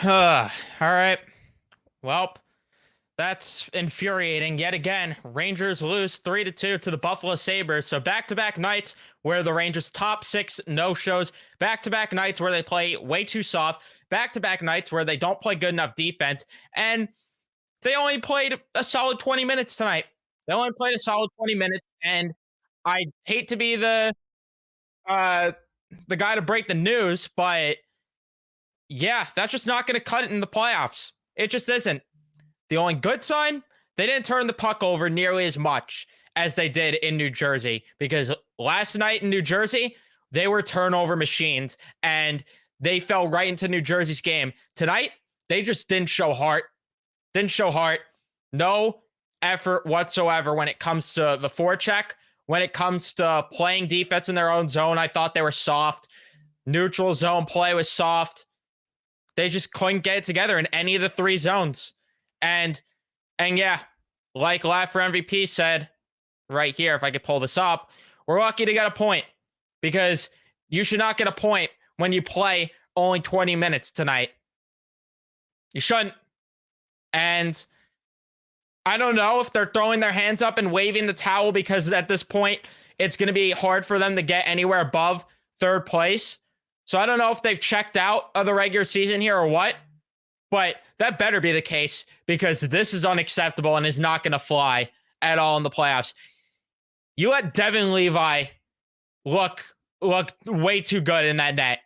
All right. Well, that's infuriating. Yet again, Rangers lose 3-2 to the Buffalo Sabres. So back-to-back nights where the Rangers top six no-shows, back-to-back nights where they play way too soft, back-to-back nights where they don't play good enough defense, and they only played a solid 20 minutes tonight. They only played a solid 20 minutes, and I hate to be uh the guy to break the news, but yeah, that's just not going to cut it in the playoffs. It just isn't. The only good sign, they didn't turn the puck over nearly as much as they did in New Jersey, because last night in New Jersey, they were turnover machines and they fell right into New Jersey's game. Tonight, they just didn't show heart. Didn't show heart. No effort whatsoever when it comes to the forecheck. When it comes to playing defense in their own zone, I thought they were soft. Neutral zone play was soft. They just couldn't get it together in any of the three zones. And yeah, like Laugh for MVP said right here, if I could pull this up, we're lucky to get a point, because you should not get a point when you play only 20 minutes tonight. You shouldn't. And I don't know if they're throwing their hands up and waving the towel because at this point it's going to be hard for them to get anywhere above third place. So I don't know if they've checked out of the regular season here or what, but that better be the case, because this is unacceptable and is not going to fly at all in the playoffs. You let Devin Levi look way too good in that net.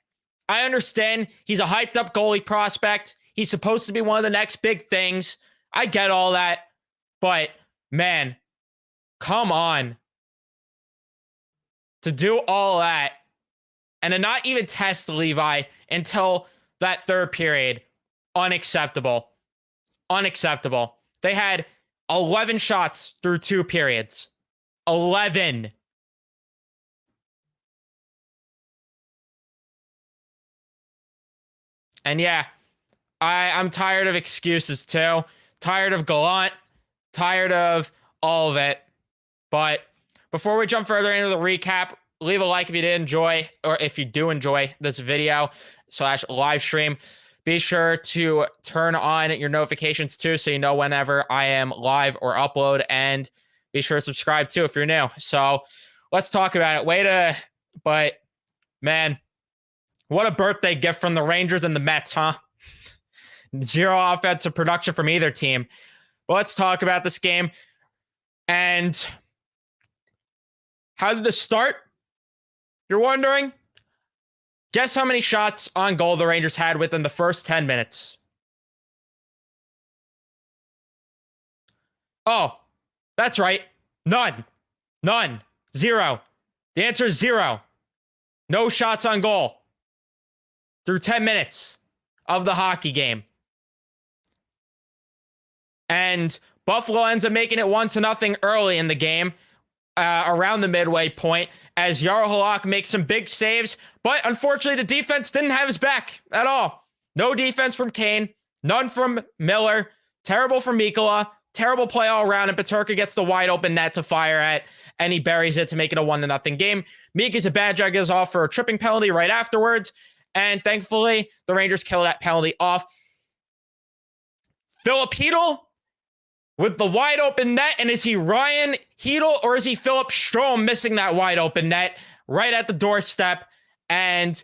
I understand he's a hyped up goalie prospect. He's supposed to be one of the next big things. I get all that. But, man, come on. To do all that and to not even test Levi until that third period, unacceptable. Unacceptable. They had 11 shots through two periods. 11. And yeah, I'm tired of excuses too. Tired of Gallant. Tired of all of it. But before we jump further into the recap, leave a like if you did enjoy, or if you do enjoy this video / live stream. Be sure to turn on your notifications too, so you know whenever I am live or upload, and be sure to subscribe too if you're new. So let's talk about it. But man, what a birthday gift from the Rangers and the Mets, huh? Zero offensive production from either team. But let's talk about this game. And how did this start? You're wondering? Guess how many shots on goal the Rangers had within the first 10 minutes? Oh, that's right. None. None. Zero. The answer is zero. No shots on goal through 10 minutes of the hockey game. And Buffalo ends up making it 1-0 early in the game, around the midway point, as Jarl Halak makes some big saves. But unfortunately, the defense didn't have his back at all. No defense from Kane, none from Miller, terrible from Mikkola, terrible play all around, and Peterka gets the wide open net to fire at, and he buries it to make it a 1-0 game. Mika Zibanejad goes off for a tripping penalty right afterwards, and thankfully, the Rangers kill that penalty off. Philip Hedl with the wide open net, and is he Ryan Hedl or is he Philip Strome missing that wide open net right at the doorstep? And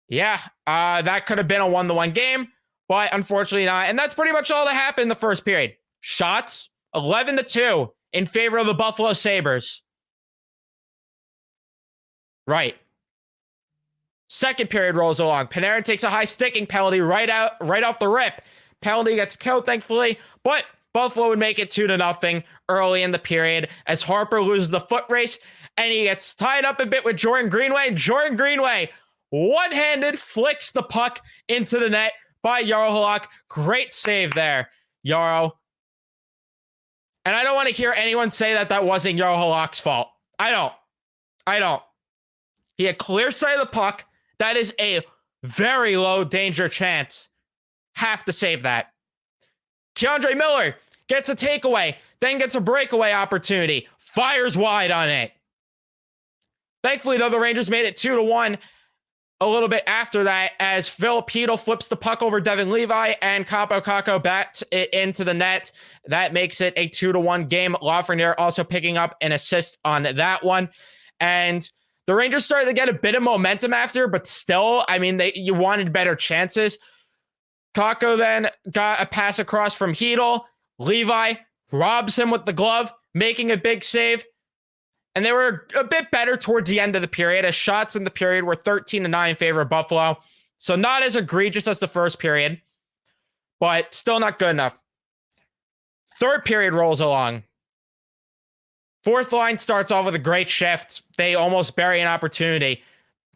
yeah, that could have been a 1-1 game, but unfortunately not. And that's pretty much all that happened in the first period. Shots, 11-2 in favor of the Buffalo Sabres. Right. Second period rolls along. Panarin takes a high sticking penalty right off the rip. Penalty gets killed, thankfully, but Buffalo would make it 2-0 early in the period as Harper loses the foot race and he gets tied up a bit with Jordan Greenway. Jordan Greenway, one-handed, flicks the puck into the net by Jarl Halak. Great save there, Jarl. And I don't want to hear anyone say that wasn't Jarl Halak's fault. I don't. He had clear sight of the puck. That is a very low danger chance. Have to save that. Keandre Miller gets a takeaway, then gets a breakaway opportunity, fires wide on it. Thankfully, though, the Rangers made it 2-1 a little bit after that as Filipino flips the puck over Devin Levi and Capo Caco bats it into the net. That makes it a 2-1 game. Lafreniere also picking up an assist on that one. And the Rangers started to get a bit of momentum after, but still, I mean, you wanted better chances. Caco then got a pass across from Hedel. Levi robs him with the glove, making a big save. And they were a bit better towards the end of the period, as shots in the period were 13-9 in favor of Buffalo. So not as egregious as the first period, but still not good enough. Third period rolls along. Fourth line starts off with a great shift. They almost bury an opportunity.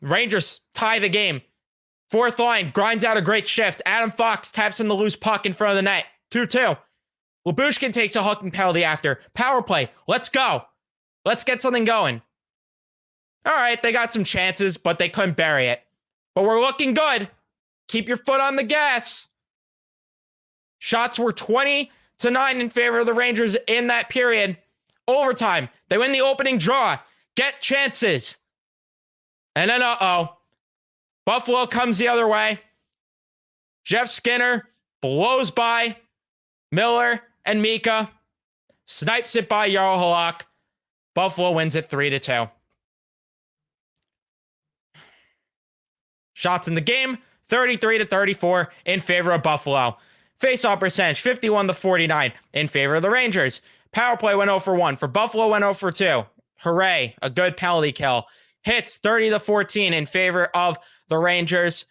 Rangers tie the game. Fourth line grinds out a great shift. Adam Fox taps in the loose puck in front of the net. 2-2. Lyubushkin takes a hooking penalty after. Power play. Let's go. Let's get something going. All right, they got some chances, but they couldn't bury it. But we're looking good. Keep your foot on the gas. Shots were 20-9 in favor of the Rangers in that period. Overtime. They win the opening draw. Get chances. And then, Buffalo comes the other way. Jeff Skinner blows by Miller and Mika. Snipes it by Jarl Halak. Buffalo wins it 3-2. Shots in the game, 33-34 in favor of Buffalo. Face-off percentage, 51-49 in favor of the Rangers. Power play went 0 for 1. For Buffalo, went 0 for 2. Hooray, a good penalty kill. Hits 30-14 in favor of the Rangers.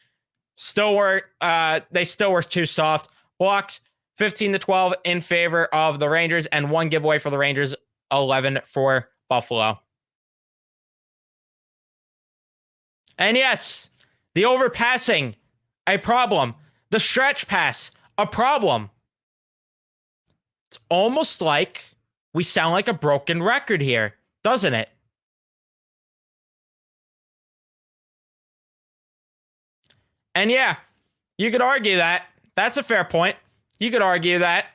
They still were too soft. Blocks 15-12 in favor of the Rangers, and one giveaway for the Rangers, 11 for Buffalo. And yes, the overpassing, a problem. The stretch pass, a problem. It's almost like we sound like a broken record here, doesn't it? And yeah, you could argue that. That's a fair point. You could argue that.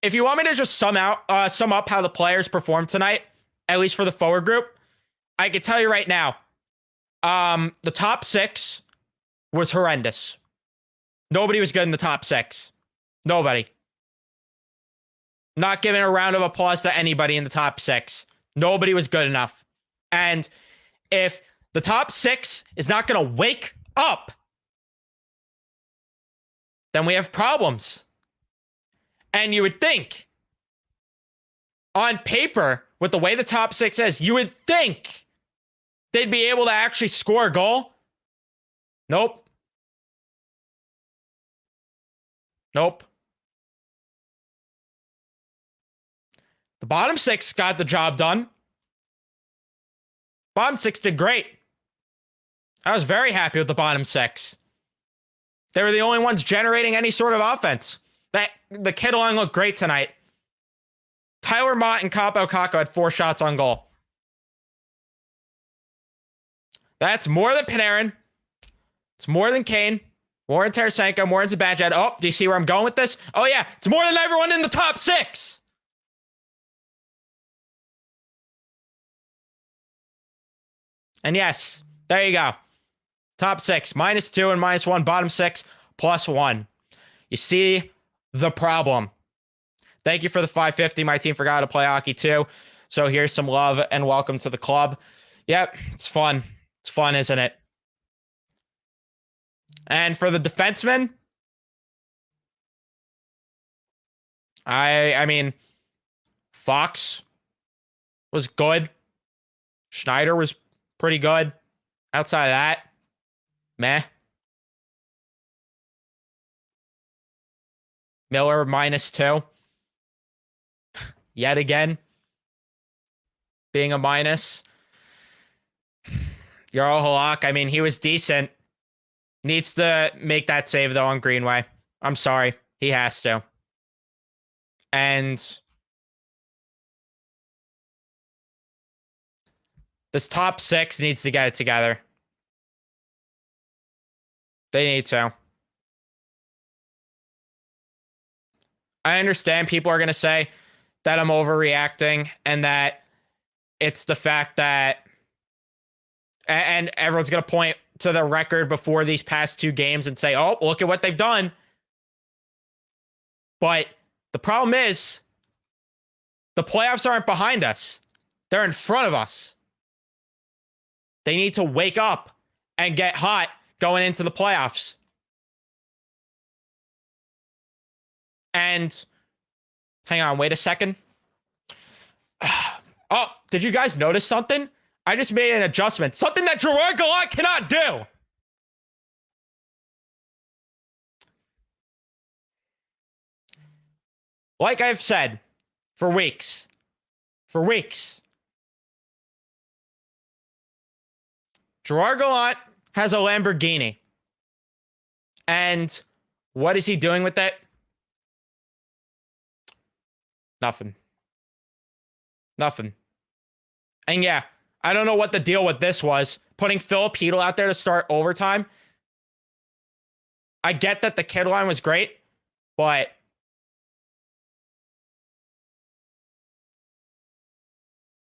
If you want me to just sum up how the players performed tonight, at least for the forward group, I can tell you right now, the top six was horrendous. Nobody was good in the top six. Nobody. Not giving a round of applause to anybody in the top six. Nobody was good enough. And if the top six is not going to wake up, then we have problems. And you would think, on paper, with the way the top six is, you would think they'd be able to actually score a goal. Nope. Nope. The bottom six got the job done. Bottom six did great. I was very happy with the bottom six. They were the only ones generating any sort of offense. The Kittle line looked great tonight. Tyler Mott and Capo Caco had 4 shots on goal. That's more than Panarin. It's more than Kane. More than Tarasenko. More than Zibanejad. Oh, do you see where I'm going with this? Oh, yeah. It's more than everyone in the top six. And yes, there you go. Top six, -2 and -1. Bottom six, +1. You see the problem. Thank you for the 550. My team forgot to play hockey too. So here's some love and welcome to the club. Yep, it's fun. It's fun, isn't it? And for the defensemen, I mean, Fox was good. Schneider was pretty good. Outside of that, meh. Miller, -2. Yet again, being a minus. Jarl Halak, I mean, he was decent. Needs to make that save, though, on Greenway. I'm sorry. He has to. And this top six needs to get it together. They need to. I understand people are going to say that I'm overreacting and that It's the fact that, and everyone's going to point to the record before these past 2 games and say, oh, look at what they've done. But the problem is the playoffs aren't behind us. They're in front of us. They need to wake up and get hot going into the playoffs. And hang on, wait a second. Oh, did you guys notice something? I just made an adjustment. Something that Gerard Gallant cannot do. Like I've said for weeks, Gerard Gallant has a Lamborghini. And what is he doing with it? Nothing. And yeah, I don't know what the deal with this was. Putting Philip Hedl out there to start overtime. I get that the kid line was great, but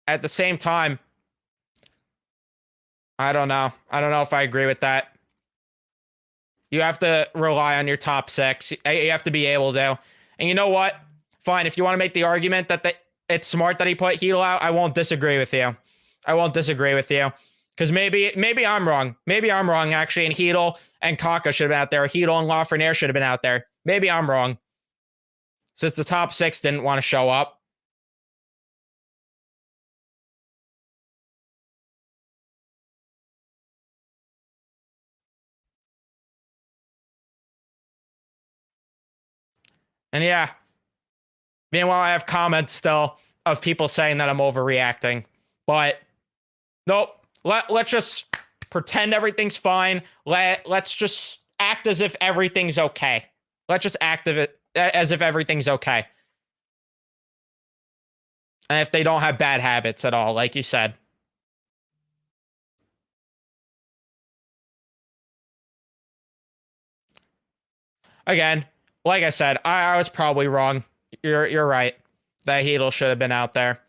at the same time, I don't know. I don't know if I agree with that. You have to rely on your top 6. You have to be able to. And you know what? Fine. If you want to make the argument that it's smart that he put Hedl out, I won't disagree with you. Because maybe I'm wrong. Maybe I'm wrong, actually. And Hedl and Kaka should have been out there. Hedl and Lafreniere should have been out there. Maybe I'm wrong. Since the top 6 didn't want to show up. And yeah. Meanwhile, I have comments still of people saying that I'm overreacting. But nope. Let's just pretend everything's fine. Let's just act as if everything's okay. Let's just act as if everything's okay. And if they don't have bad habits at all, like you said. Again, like I said, I was probably wrong. You're right. That Hedl should have been out there.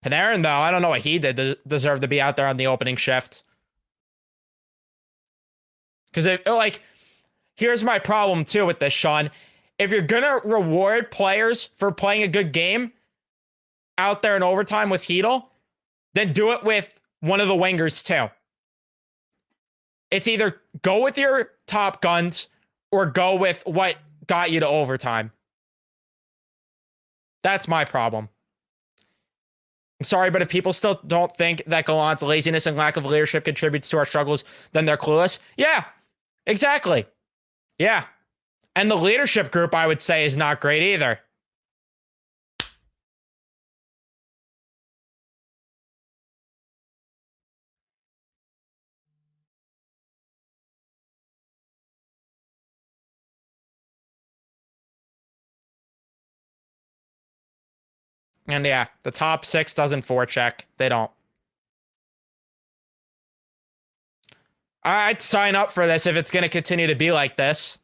Panarin, though, I don't know what he did to deserve to be out there on the opening shift. Because, here's my problem, too, with this, Sean. If you're going to reward players for playing a good game out there in overtime with Hedl, then do it with one of the wingers, too. It's either go with your top guns or go with what got you to overtime. That's my problem. I'm sorry, but if people still don't think that Gallant's laziness and lack of leadership contributes to our struggles, then they're clueless. Yeah, exactly. Yeah. And the leadership group, I would say, is not great either. And yeah, the top 6 doesn't forecheck. They don't. I'd sign up for this if it's going to continue to be like this.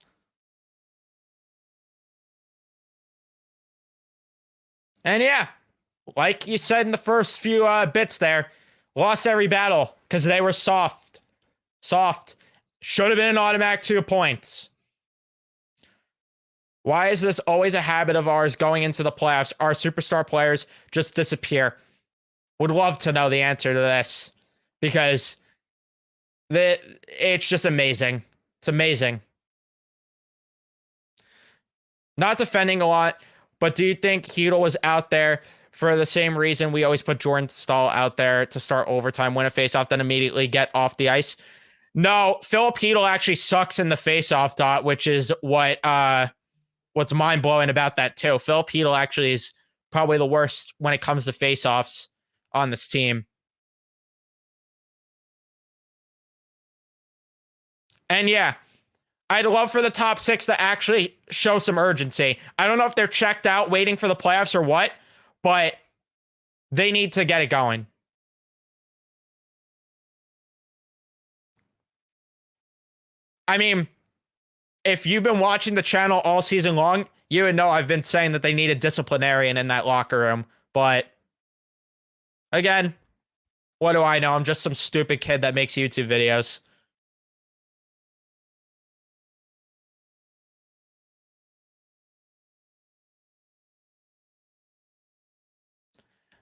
And yeah, like you said in the first few bits there, lost every battle because they were soft. Should have been an automatic 2 points. Why is this always a habit of ours going into the playoffs? Our superstar players just disappear. Would love to know the answer to this because it's just amazing. It's amazing. Not defending a lot, but do you think Hedl was out there for the same reason we always put Jordan Staal out there to start overtime, win a faceoff, then immediately get off the ice? No, Philip Hedl actually sucks in the faceoff dot, which is what's mind-blowing about that too. Philip Hedl actually is probably the worst when it comes to faceoffs on this team. And yeah, I'd love for the top 6 to actually show some urgency. I don't know if they're checked out waiting for the playoffs or what, but they need to get it going. I mean, if you've been watching the channel all season long, you would know I've been saying that they need a disciplinarian in that locker room, but Again, what do I know? I'm just some stupid kid that makes YouTube videos.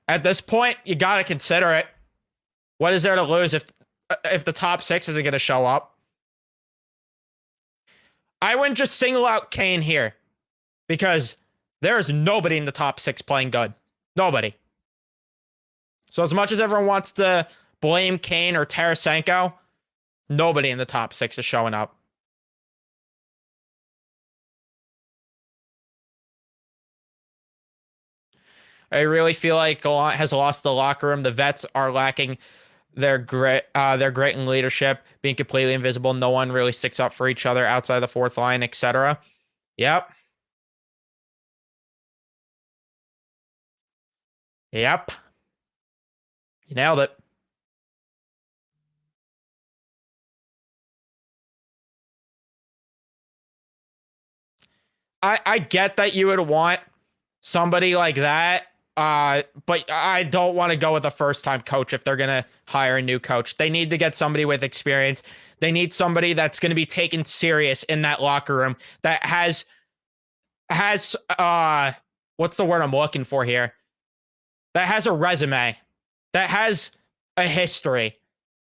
At this point, you got to consider it. What is there to lose if the top 6 isn't going to show up? I wouldn't just single out Kane here because there is nobody in the top 6 playing good. Nobody. So as much as everyone wants to blame Kane or Tarasenko, nobody in the top 6 is showing up. I really feel like Gallant has lost the locker room. The vets are lacking their grit and leadership, being completely invisible. No one really sticks up for each other outside the fourth line, etc. Yep. Yep. You nailed it. I get that you would want somebody like that, but I don't want to go with a first-time coach if they're going to hire a new coach. They need to get somebody with experience. They need somebody that's going to be taken serious in that locker room, that has what's the word I'm looking for here? That has a resume, that has a history,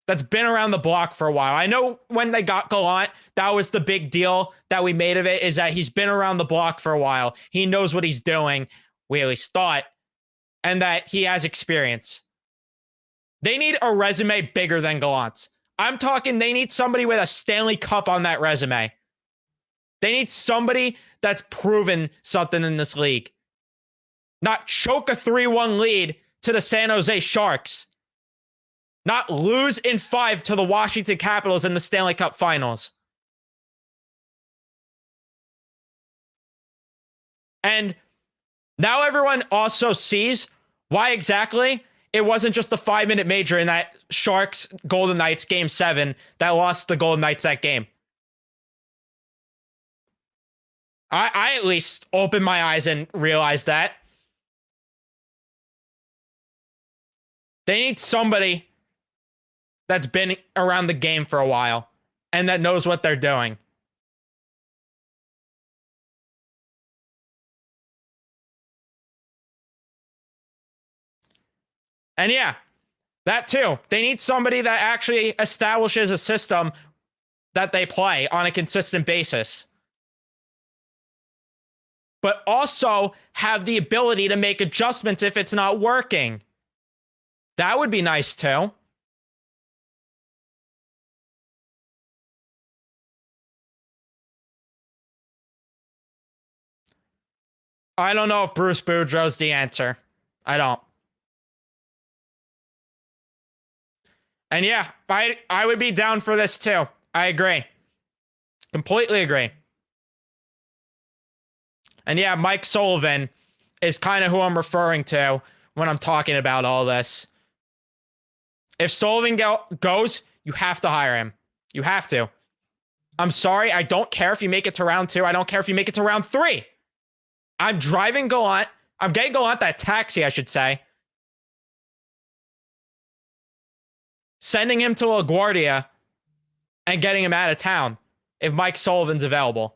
that's been around the block for a while. I know when they got Gallant, that was the big deal that we made of it, is that he's been around the block for a while. He knows what he's doing. We at least thought. And that he has experience. They need a resume bigger than Gallant's. I'm talking they need somebody with a Stanley Cup on that resume. They need somebody that's proven something in this league. Not choke a 3-1 lead to the San Jose Sharks. Not lose in 5 to the Washington Capitals in the Stanley Cup Finals. And now everyone also sees why exactly it wasn't just a 5-minute major in that Sharks Golden Knights Game 7 that lost the Golden Knights that game. I at least opened my eyes and realized that. They need somebody that's been around the game for a while and that knows what they're doing. And yeah, that too. They need somebody that actually establishes a system that they play on a consistent basis, but also have the ability to make adjustments if it's not working. That would be nice too. I don't know if Bruce Boudreau's the answer. I don't. And yeah, I would be down for this too. I agree. Completely agree. And yeah, Mike Sullivan is kind of who I'm referring to when I'm talking about all this. If Sullivan goes, you have to hire him. You have to. I'm sorry. I don't care if you make it to round 2. I don't care if you make it to round 3. I'm driving Gallant. I'm getting Gallant that taxi, I should say. Sending him to LaGuardia and getting him out of town if Mike Sullivan's available.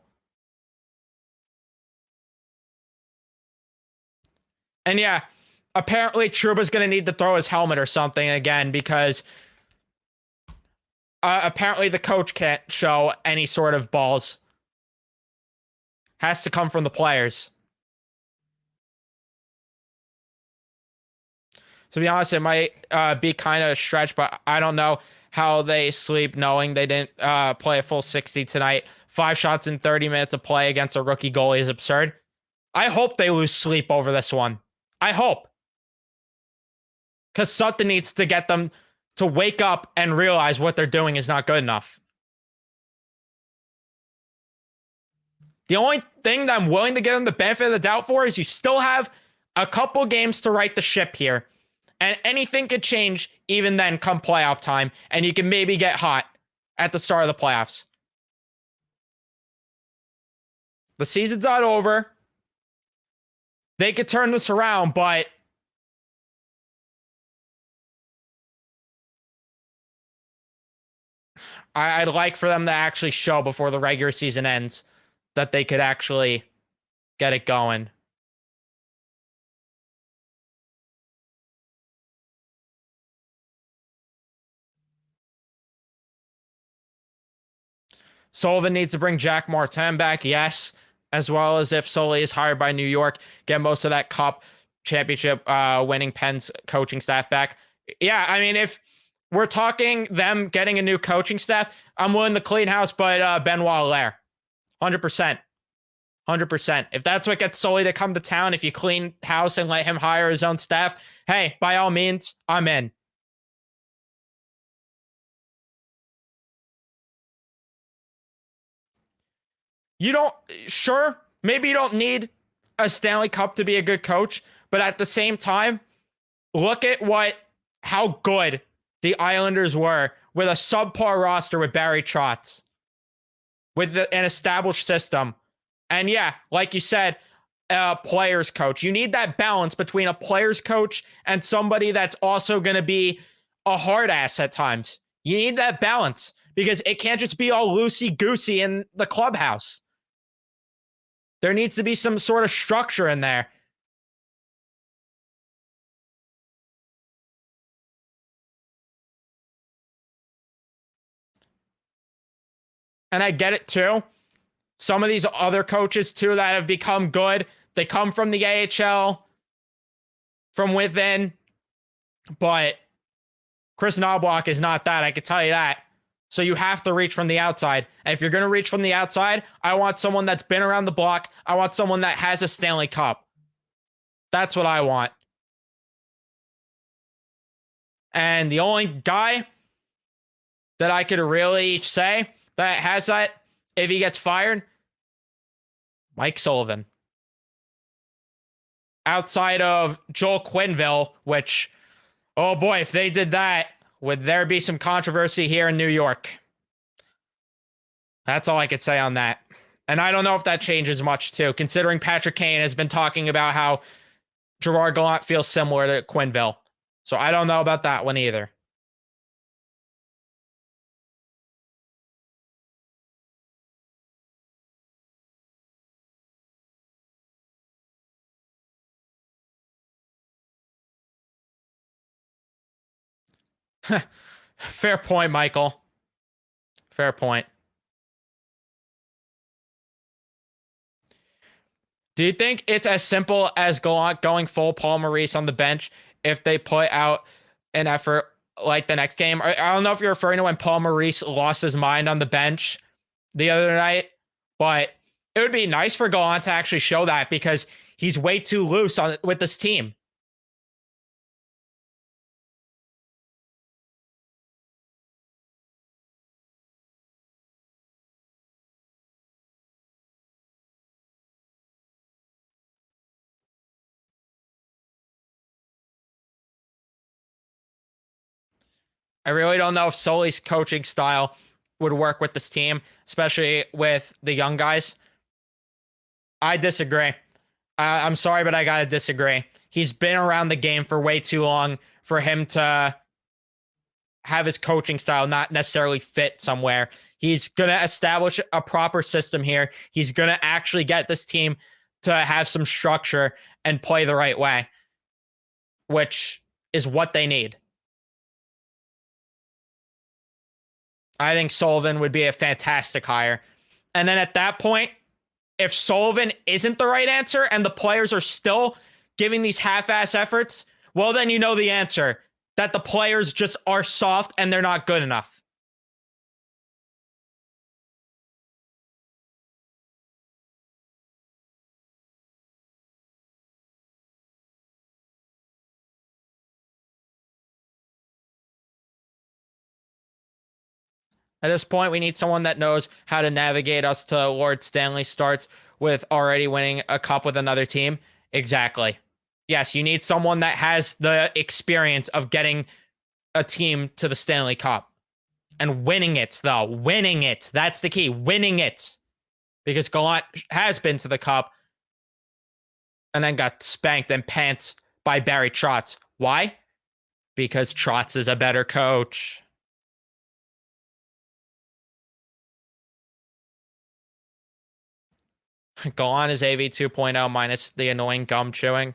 And yeah, apparently Trouba's going to need to throw his helmet or something again because apparently the coach can't show any sort of balls. Has to come from the players. To be honest, it might be kind of a stretch, but I don't know how they sleep knowing they didn't play a full 60 tonight. 5 shots in 30 minutes of play against a rookie goalie is absurd. I hope they lose sleep over this one. I hope. Because something needs to get them to wake up and realize what they're doing is not good enough. The only thing that I'm willing to give them the benefit of the doubt for is you still have a couple games to right the ship here. And anything could change even then come playoff time. And you can maybe get hot at the start of the playoffs. The season's not over. They could turn this around, but I'd like for them to actually show before the regular season ends that they could actually get it going. Sullivan needs to bring Jack Martin back, yes, as well as if Sully is hired by New York, get most of that cup championship winning Penn's coaching staff back. Yeah, I mean, if we're talking them getting a new coaching staff, I'm willing to clean house, but Benoit Allaire, 100%. 100%. If that's what gets Sully to come to town, if you clean house and let him hire his own staff, hey, by all means, I'm in. You don't, sure, maybe you don't need a Stanley Cup to be a good coach, but at the same time, look at how good the Islanders were with a subpar roster with Barry Trotz, with an established system. And yeah, like you said, a player's coach. You need that balance between a player's coach and somebody that's also going to be a hard ass at times. You need that balance because it can't just be all loosey-goosey in the clubhouse. There needs to be some sort of structure in there. And I get it too. Some of these other coaches too that have become good, they come from the AHL, from within. But Chris Knobloch is not that, I can tell you that. So you have to reach from the outside. And if you're going to reach from the outside, I want someone that's been around the block. I want someone that has a Stanley Cup. That's what I want. And the only guy that I could really say that has that, if he gets fired, Mike Sullivan. Outside of Joel Quenneville, which, oh boy, if they did that, would there be some controversy here in New York? That's all I could say on that. And I don't know if that changes much, too, considering Patrick Kane has been talking about how Gerard Gallant feels similar to Quenneville. So I don't know about that one either. Fair point, Michael. Fair point. Do you think it's as simple as going full Paul Maurice on the bench if they put out an effort like the next game? I don't know if you're referring to when Paul Maurice lost his mind on the bench the other night, but it would be nice for Gallant to actually show that because he's way too loose with this team. I really don't know if Sully's coaching style would work with this team, especially with the young guys. I disagree. I'm sorry, but I gotta disagree. He's been around the game for way too long for him to have his coaching style not necessarily fit somewhere. He's gonna establish a proper system here. He's gonna actually get this team to have some structure and play the right way, which is what they need. I think Sullivan would be a fantastic hire. And then at that point, if Sullivan isn't the right answer and the players are still giving these half-ass efforts, well, then you know the answer, that the players just are soft and they're not good enough. At this point, we need someone that knows how to navigate us to Lord Stanley starts with already winning a cup with another team. Exactly. Yes, you need someone that has the experience of getting a team to the Stanley Cup and winning it, though. Winning it. That's the key. Winning it. Because Gallant has been to the Cup and then got spanked and pantsed by Barry Trotz. Why? Because Trotz is a better coach. Golan is AV 2.0 minus the annoying gum chewing.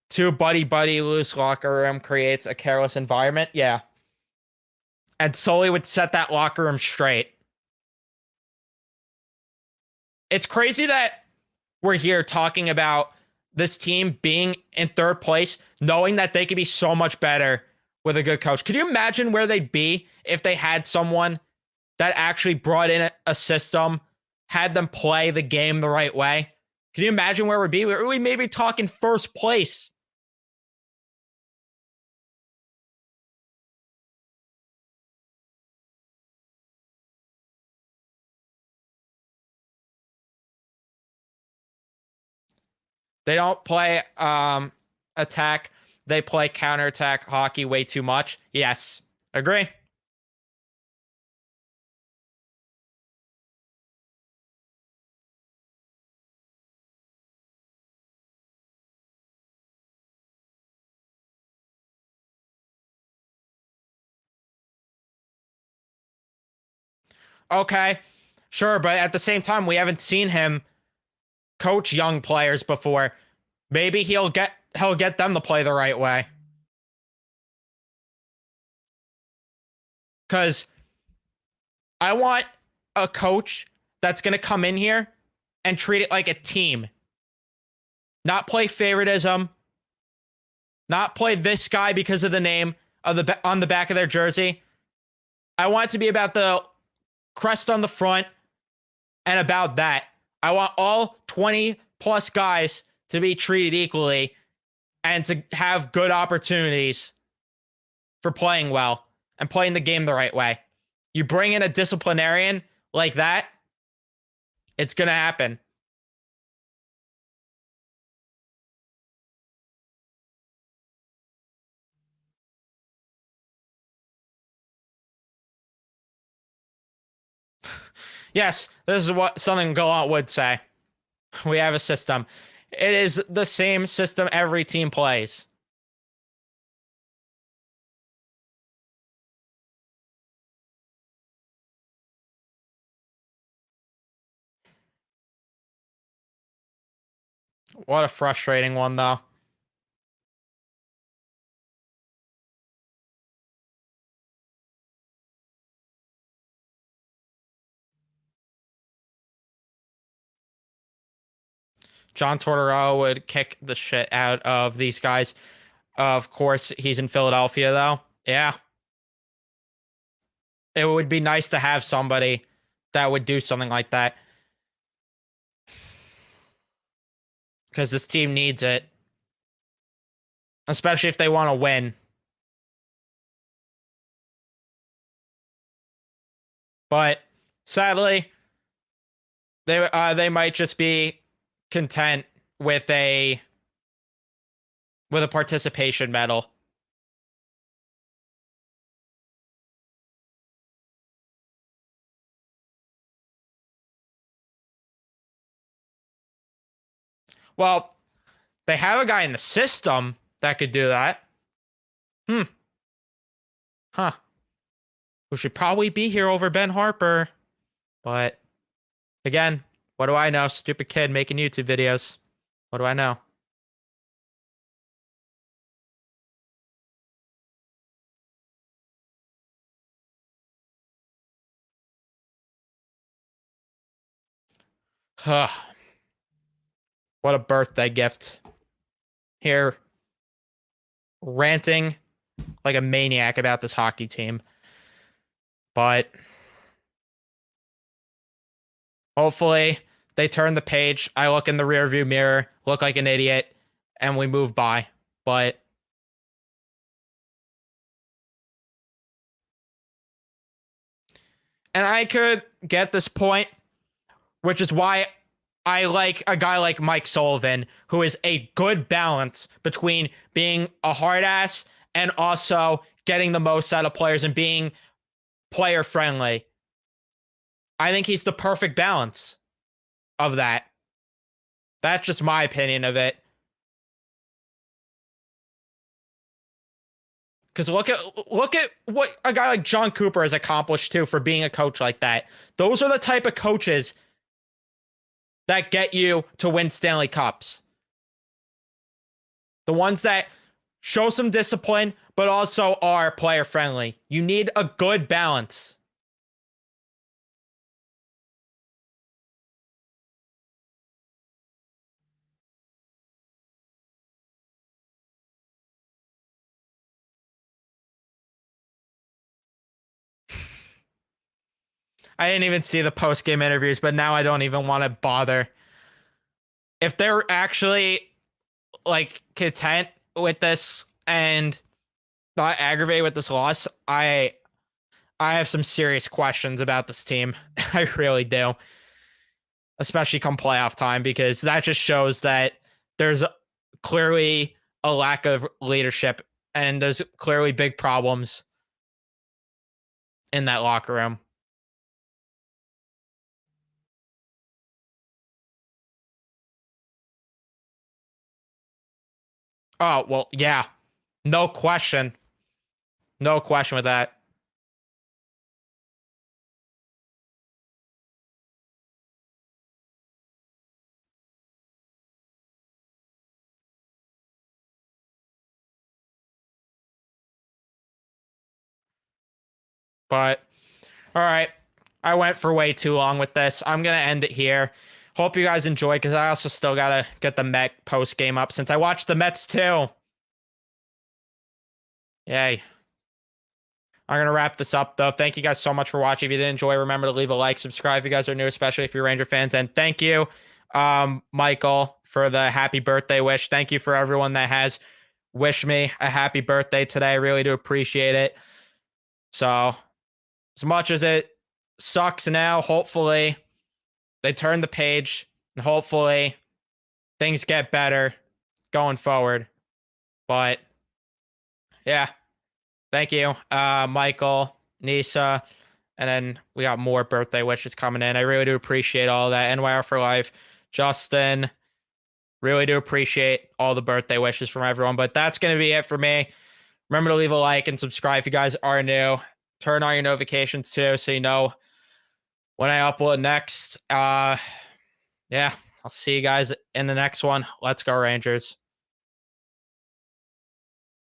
Two buddy loose locker room creates a careless environment. Yeah. And Sully would set that locker room straight. It's crazy that we're here talking about this team being in third place, knowing that they could be so much better with a good coach. Could you imagine where they'd be if they had someone that actually brought in a system, had them play the game the right way? Can you imagine where we'd be? We may be talking first place. They don't play attack. They play counterattack hockey way too much. Yes, agree. Okay, sure, but at the same time, we haven't seen him coach young players before. Maybe he'll get them to play the right way. Because I want a coach that's going to come in here and treat it like a team. Not play favoritism. Not play this guy because of the name of on the back of their jersey. I want it to be about the crest on the front and about that. I want all 20 plus guys to be treated equally and to have good opportunities for playing well and playing the game the right way. You bring in a disciplinarian like that, it's going to happen. Yes, this is what something Gallant would say. We have a system. It is the same system every team plays. What a frustrating one, though. John Tortorella would kick the shit out of these guys. Of course, he's in Philadelphia, though. Yeah. It would be nice to have somebody that would do something like that. Because this team needs it. Especially if they want to win. But sadly, they might just be content with a participation medal. Well, they have a guy in the system that could do that. Huh. Who should probably be here over Ben Harper. But again, what do I know? Stupid kid making YouTube videos. What do I know? Huh. What a birthday gift. Here, ranting like a maniac about this hockey team. But hopefully they turn the page. I look in the rearview mirror, look like an idiot, and we move by. But and I could get this point, which is why I like a guy like Mike Sullivan, who is a good balance between being a hard ass and also getting the most out of players and being player friendly. I think he's the perfect balance of that. That's just my opinion of it. Because look at what a guy like John Cooper has accomplished too for being a coach like that. Those are the type of coaches that get you to win Stanley Cups. The ones that show some discipline, but also are player friendly. You need a good balance. I didn't even see the post game interviews, but now I don't even want to bother. If they're actually like content with this and not aggravated with this loss, I have some serious questions about this team. I really do. Especially come playoff time, because that just shows that there's clearly a lack of leadership and there's clearly big problems in that locker room. Oh, well, yeah. No question. No question with that. But all right. I went for way too long with this. I'm going to end it here. Hope you guys enjoy, because I also still got to get the Met post game up since I watched the Mets too. Yay. I'm going to wrap this up, though. Thank you guys so much for watching. If you did enjoy, remember to leave a like, subscribe if you guys are new, especially if you're Ranger fans. And thank you, Michael, for the happy birthday wish. Thank you for everyone that has wished me a happy birthday today. I really do appreciate it. So, as much as it sucks now, hopefully they turn the page and hopefully things get better going forward. But yeah. Thank you, Michael, Nisa, and then we got more birthday wishes coming in. I really do appreciate all that. NYR for life, Justin, really do appreciate all the birthday wishes from everyone. But that's going to be it for me. Remember to leave a like and subscribe if you guys are new. Turn on your notifications too, so you know when I upload next. Yeah, I'll see you guys in the next one. Let's go, Rangers.